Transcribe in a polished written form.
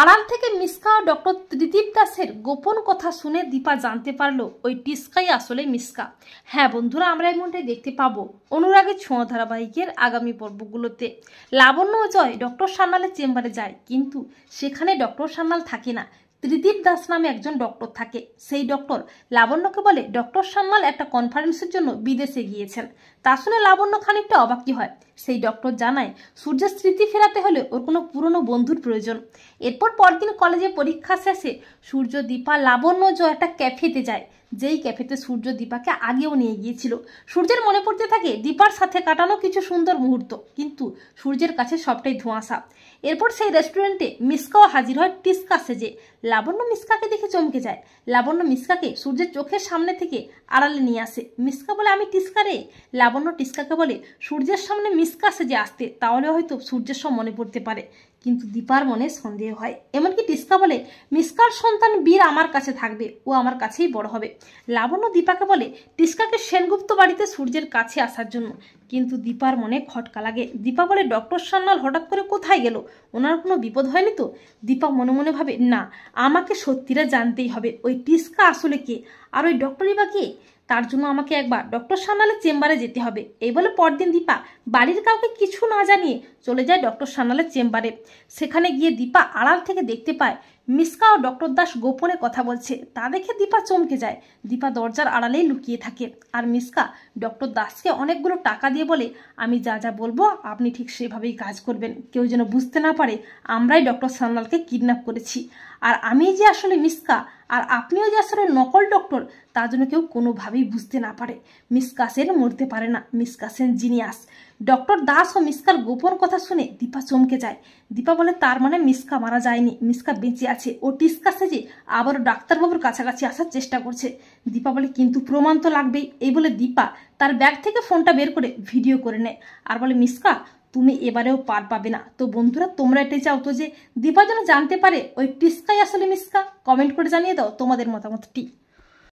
আড়াল থেকে মিসকা ও ডক্টর ত্রিদীপ দাসের গোপন কথা শুনে দীপা জানতে পারলো ওই টিস্কাই আসলে মিসকা। হ্যাঁ বন্ধুরা, আমরা এমনটাই দেখতে পাবো অনুরাগের ছোঁয়া ধারাবাহিকের আগামী পর্বগুলোতে। লাবণ্য ও জয় ডক্টর সান্যালের চেম্বারে যায়, কিন্তু সেখানে ডক্টর সান্যাল থাকে না, ত্রিদীপ দাস নামে একজন ডক্টর থাকে। সেই ডক্টর লাবণ্যকে বলে ডক্টর সান্যাল একটা কনফারেন্সের জন্য বিদেশে গিয়েছেন। তা শুনে লাবণ্য খানিকটা অবাকই হয়। সেই ডক্টর জানায় সূর্যের স্মৃতি ফেরাতে হলে ওর কোনো পুরনো বন্ধুর প্রয়োজন। এরপর পরদিন কলেজে পরীক্ষা শেষে সূর্য, দীপা, লাবণ্য, জয় একটা ক্যাফেতে যায়, যেই ক্যাফেতে সূর্য দীপাকে আগেও নিয়ে গিয়েছিল। সূর্যের মনে পড়তে থাকে দীপার সাথে কাটানো কিছু সুন্দর মুহূর্ত, কিন্তু সূর্যের কাছে সবটাই ধোঁয়াশা। এরপর সেই রেস্টুরেন্টে মিসকাও হাজির হয় টিস্কা সেজে। লাবণ্য মিসকাকে দেখে চমকে যায়। লাবণ্য মিসকাকে সূর্যের চোখের সামনে থেকে আড়ালে নিয়ে আসে। মিসকা বলে, আমি টিস্কা রে। লাবণ্য টিস্কাকে বলে সূর্যের সামনে মিসকা সেজে আসতে, তাহলে হয়তো সূর্যের সব মনে পড়তে পারে। কিন্তু দীপার মনে সন্দেহ হয়। এমনকি টিস্কা বলে, মিসকার সন্তান বীর আমার কাছে থাকবে, ও আমার কাছেই বড় হবে। লাবণ্য দীপাকে বলে টিস্কাকে সেনগুপ্ত বাড়িতে সূর্যের কাছে আসার জন্য, কিন্তু দীপার মনে খটকা লাগে। দীপা বলে, ডক্টর সান্যাল হঠাৎ করে কোথায় গেল? ওনার কোনো বিপদ হয়নি তো? দীপা মনে মনে ভাবে, না, আমাকে সত্যিটা জানতেই হবে, ওই টিস্কা আসলে কে, আর ওই ডক্টরই বা কে? তার জন্য আমাকে একবার ডক্টর সান্যালের চেম্বারে যেতে হবে। এই বলে পরদিন দীপা বাড়ির কাউকে কিছু না জানিয়ে চলে যায় ডক্টর সান্যালের চেম্বারে। সেখানে গিয়ে দীপা আড়াল থেকে দেখতে পায় মিসকা ও ডক্টর দাস গোপনে কথা বলছে। তা দেখে দীপা চমকে যায়। দীপা দরজার আড়ালেই লুকিয়ে থাকে, আর মিসকা ডক্টর দাসকে অনেকগুলো টাকা দিয়ে বলে, আমি যা যা বলবো আপনি ঠিক সেভাবেই কাজ করবেন, কেউ যেন বুঝতে না পারে আমরাই ডক্টর সান্যালকে কিডন্যাপ করেছি, আর আমি যে আসলে মিসকা আর আপনিও যে আসলে নকল ডক্টর, তার জন্য কেউ কোনোভাবেই বুঝতে না পারে। মিসকা সেন মরতে পারে না, মিসকা সেন জিনিয়াস। ডক্টর দাস ও মিসকার গোপন কথা শুনে দীপা চমকে যায়। দীপা বলে, তার মানে মিসকা মারা যায়নি, মিসকা বেঁচে আছে, ও টিস্কা সেজে আবারও ডাক্তারবাবুর কাছাকাছি আসার চেষ্টা করছে। দীপা বলে, কিন্তু প্রমাণ তো লাগবেই। এই বলে দীপা তার ব্যাগ থেকে ফোনটা বের করে ভিডিও করে নেয়, আর বলে, মিসকা তুমি এবারেও পার পাবে না। তো বন্ধুরা, তোমরা এটাই চাও তো যে দীপা যেন জানতে পারে ওই টিস্কাই আসলে মিসকা? কমেন্ট করে জানিয়ে দাও তোমাদের মতামতটি।